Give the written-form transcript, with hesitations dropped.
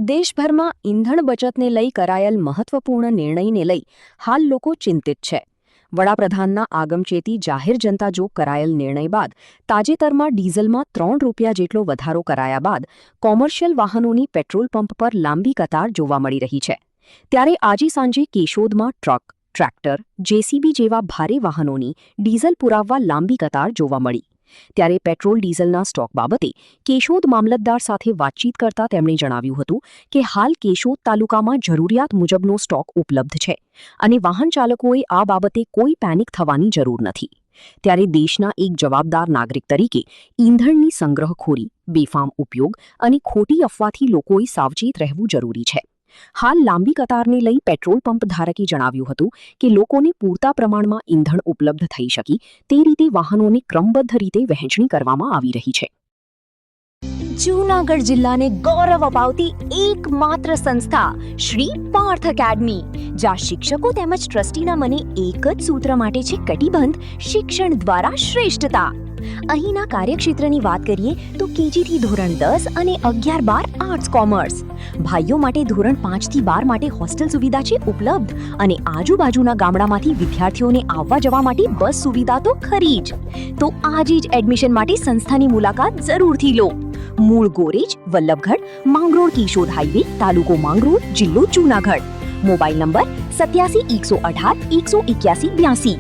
દેશભરમાં ઇંધણ બચતને લઈ કરાયેલ મહત્વપૂર્ણ નિર્ણયને લઈ હાલ લોકો ચિંતિત છે. વડાપ્રધાનના આગમચેતી જાહેર જનતા જોગ કરાયેલ નિર્ણય બાદ તાજેતરમાં ડીઝલમાં ₹3 જેટલો વધારો કરાયા બાદ કોમર્શિયલ વાહનોની પેટ્રોલ પંપ પર લાંબી કતાર જોવા મળી રહી છે. ત્યારે આજે સાંજે કેશોદમાં ટ્રક, ટ્રેક્ટર, જેસીબી જેવા ભારે વાહનોની ડીઝલ પુરાવવા લાંબી કતાર જોવા મળી. ત્યારે પેટ્રોલ ડીઝલના સ્ટોક બાબતે કેશોદ મામલતદાર સાથે વાતચીત કરતા તેમણે જણાવ્યું હતું કે હાલ કેશોદ તાલુકામાં જરૂરિયાત મુજબનો સ્ટોક ઉપલબ્ધ છે અને વાહન ચાલકોએ આ બાબતે કોઈ પેનિક થવાની જરૂર નથી. ત્યારે દેશના એક જવાબદાર નાગરિક તરીકે ઈંધણની સંગ્રહખોરી, બેફામ ઉપયોગ અને ખોટી અફવાથી લોકોએ સાવચેત રહેવું જરૂરી છે. હાલ લાંબી કતારને લઈ પેટ્રોલ પંપ ધારકે જણાવ્યું હતું કે લોકોને પૂરતા પ્રમાણમાં ઈંધણ ઉપલબ્ધ થઈ શકે તે રીતે વાહનોની ક્રમબદ્ધ રીતે વહેંચણી કરવામાં આવી રહી છે. જૂનાગઢ જિલ્લાને ગૌરવ અપાવતી એકમાત્ર સંસ્થા શ્રી પાર્થ એકેડમી, જ્યાં શિક્ષકો તેમજ ટ્રસ્ટીના મને એક જ સૂત્ર માટે છે કટિબંધ: શિક્ષણ દ્વારા શ્રેષ્ઠતા. અહીંના કાર્યક્ષેત્રની વાત કરીએ તો કેજીથી ધોરણ 10 અને 11-12 આર્ટ્સ કોમર્સ. ભાઈઓ માટે ધોરણ 5થી 12 માટે હોસ્ટેલ સુવિધા છે ઉપલબ્ધ અને આજુબાજુના ગામડામાંથી વિદ્યાર્થીઓને આવવા જવા માટે બસ સુવિધા તો ખરી જ. તો આજે જ એડમિશન માટે સંસ્થાની મુલાકાત જરૂરથી લો. મૂળ ગોરેજ, વલ્લભગઢ, માંગરોળ કેશોદ હાઈવે, તાલુકો માંગરોળ, જિલ્લો જૂનાગઢ. Mobile number 87 118 181 82.